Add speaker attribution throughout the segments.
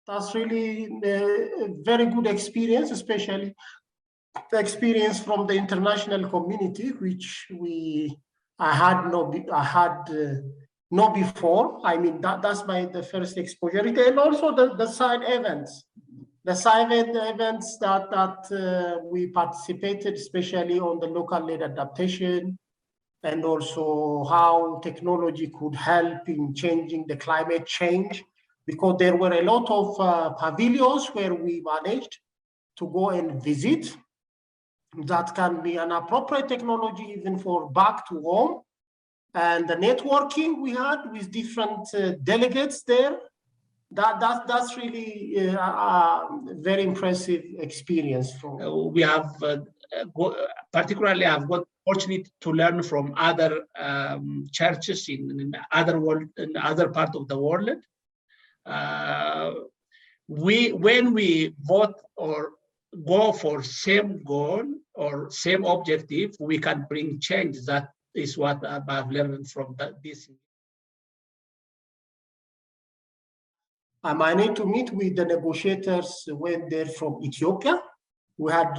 Speaker 1: That's really a very good experience, especially the experience from the international community, which I had no before. I mean, that's the first exposure, and also the side events. The side events that we participated, especially on the local-led adaptation, and also how technology could help in changing the climate change, because there were a lot of pavilions where we managed to go and visit. That can be an appropriate technology even for back to home. And the networking we had with different delegates there, that's really a very impressive experience.
Speaker 2: We have particularly I've got opportunity to learn from other churches in other part of the world. When we vote or go for same goal or same objective, we can bring change. That is what I've learned from this.
Speaker 1: I managed to meet with the negotiators when they're from Ethiopia. We had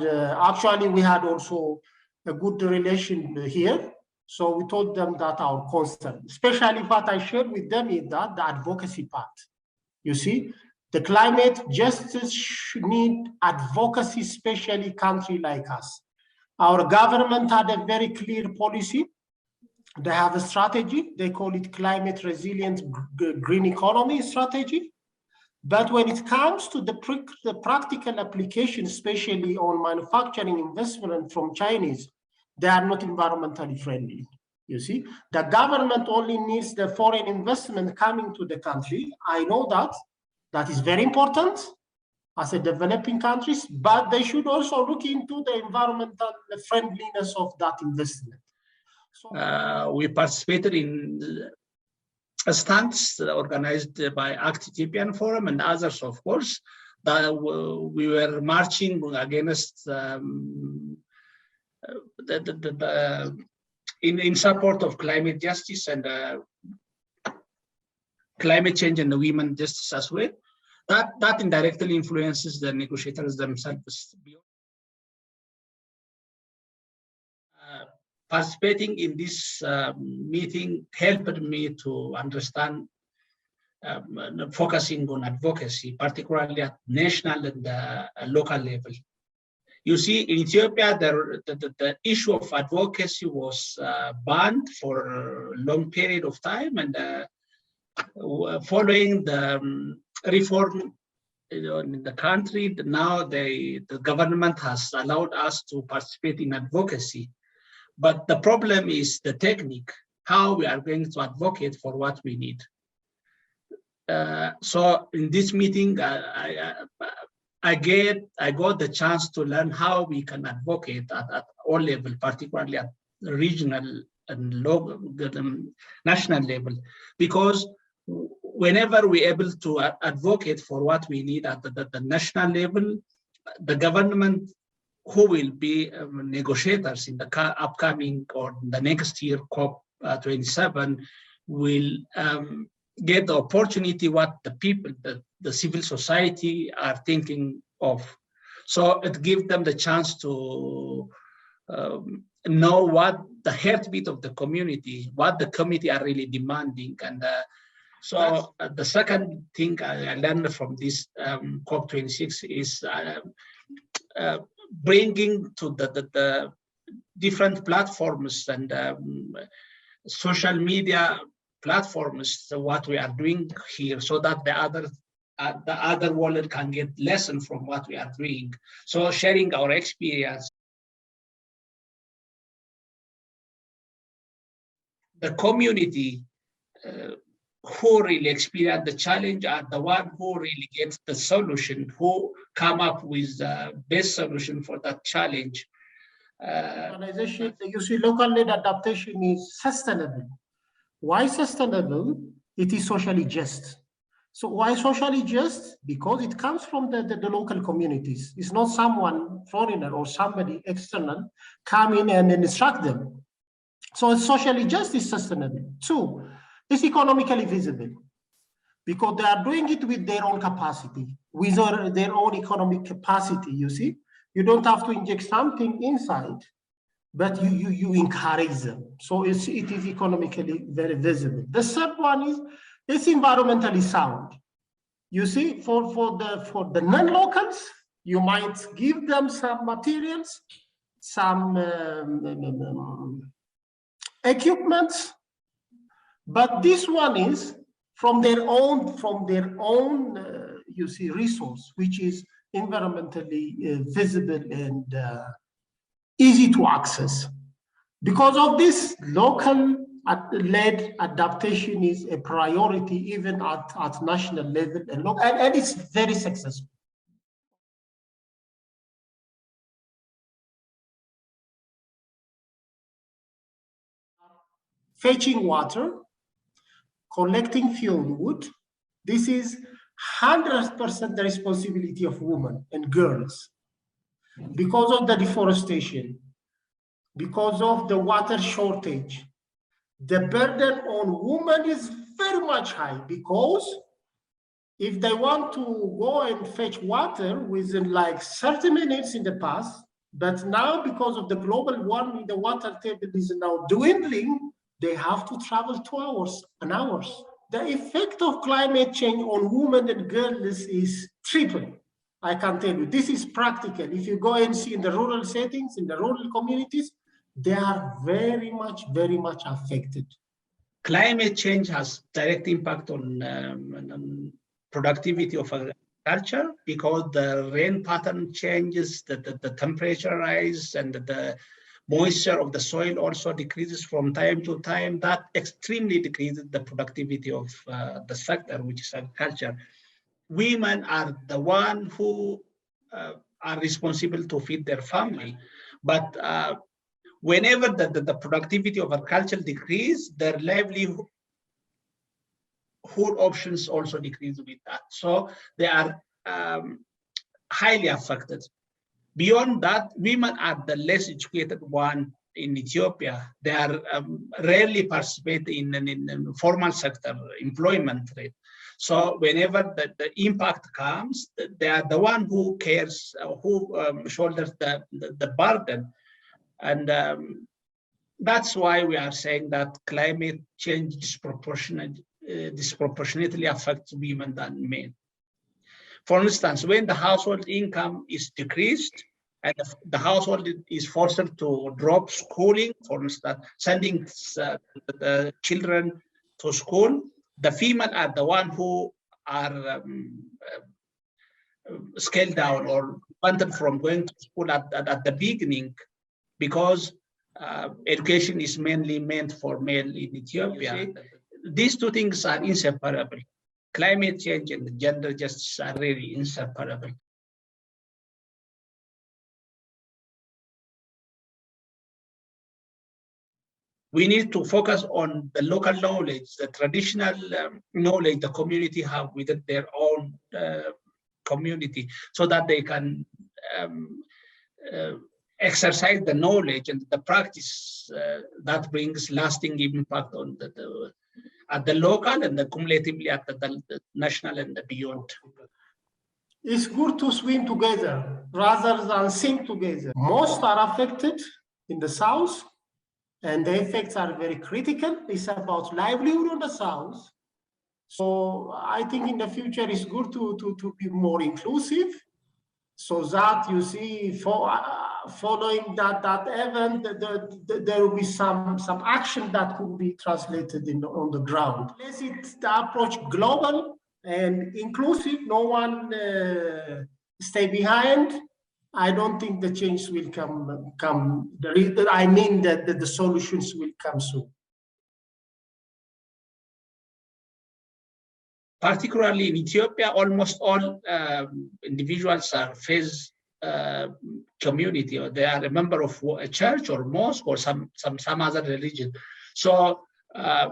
Speaker 1: we had also a good relation here. So we told them that our concern, especially what I shared with them, is that the advocacy part. You see, the climate justice need advocacy, especially country like us. Our government had a very clear policy. They have a strategy. They call it climate resilient green economy strategy. But when it comes to the practical application, especially on manufacturing investment from Chinese, they are not environmentally friendly. You see, the government only needs the foreign investment coming to the country. I know that is very important as a developing countries, but they should also look into the environmental friendliness of that investment.
Speaker 2: So, we participated in stands organized by ACT Ethiopian Forum and others, of course, that we were marching against in support of climate justice and climate change and the women justice as well. That indirectly influences the negotiators themselves. Participating in this meeting helped me to understand focusing on advocacy, particularly at national and local level. You see, in Ethiopia, the issue of advocacy was banned for a long period of time, and following the reform in the country, now the government has allowed us to participate in advocacy. But the problem is the technique, how we are going to advocate for what we need. So in this meeting, I got the chance to learn how we can advocate at all levels, particularly at regional and local, national level, because whenever we're able to advocate for what we need at the national level, the government who will be negotiators in the upcoming or the next year COP27 will get the opportunity what the people, the civil society are thinking of. So it gives them the chance to know what the heartbeat of the community, what the committee are really demanding. And so the second thing I learned from this COP26 is bringing to the different platforms and social media platforms what we are doing here, so that the other world can get lesson from what we are doing. So sharing our experience. The community who really experience the challenge are the one who really gets the solution, who come up with the best solution for that challenge.
Speaker 1: Organization, you see, local-led adaptation is sustainable. Why sustainable? It is socially just. So why socially just? Because it comes from the local communities. It's not someone foreigner or somebody external come in and instruct them. So it's socially just, is sustainable. Two, it's economically visible. because they are doing it with their own capacity, with their own economic capacity, you see. You don't have to inject something inside, but you encourage them. So it is economically very visible. The third one is it's environmentally sound. You see, for the non-locals, you might give them some materials, some equipment, but this one is from their own you see, resource, which is environmentally visible and easy to access. Because of this, local-led adaptation is a priority even at national level, and it's very successful. Fetching water, collecting fuel wood, this is 100% the responsibility of women and girls. Because of the deforestation, because of the water shortage, the burden on women is very much high, because if they want to go and fetch water within like 30 minutes in the past, but now because of the global warming, the water table is now dwindling, they have to travel 2 hours and hours. The effect of climate change on women and girls is triple. I can tell you, this is practical. If you go and see in the rural settings, in the rural communities, they are very much affected.
Speaker 2: Climate change has direct impact on productivity of agriculture, because the rain pattern changes, the temperature rise, and the moisture of the soil also decreases from time to time. That extremely decreases the productivity of the sector, which is agriculture. Women are the one who are responsible to feed their family, but whenever the productivity of agriculture decrease, their livelihood options also decrease with that. So they are highly affected. Beyond that, women are the less educated one in Ethiopia. They are rarely participate in formal sector employment rate. So whenever the impact comes, they are the one who cares, who shoulders the burden. And that's why we are saying that climate change disproportionately affects women than men. For instance, when the household income is decreased and the household is forced to drop schooling, for instance, sending the children to school, the female are the one who are scaled down or prevented from going to school at the beginning, because education is mainly meant for male in Ethiopia. These two things are inseparable. Climate change and gender justice are really inseparable. We need to focus on the local knowledge, the traditional knowledge the community have within their own community, so that they can exercise the knowledge and the practice that brings lasting impact on at the local and cumulatively at the national and the beyond.
Speaker 1: It's good to swim together rather than sink together. Most are affected in the south, and the effects are very critical. It's about livelihood on the south. So I think in the future it's good to be more inclusive, so that you see, following that event, there will be some action that could be translated on the ground. Unless it's the approach global and inclusive, no one stay behind, I don't think the change will come. I mean that the solutions will come soon.
Speaker 2: Particularly in Ethiopia, almost all individuals are phase community, or they are a member of a church or mosque or some other religion. So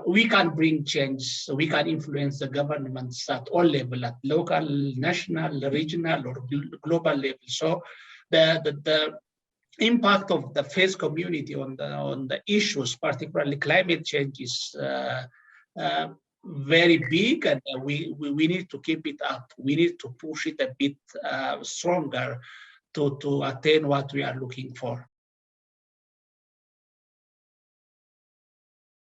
Speaker 2: we can bring change. So we can influence the governments at all levels, at local, national, regional, or global level. So the impact of the faith community on the issues, particularly climate change, is very big, and we need to keep it up. We need to push it a bit stronger to attain what we are looking for.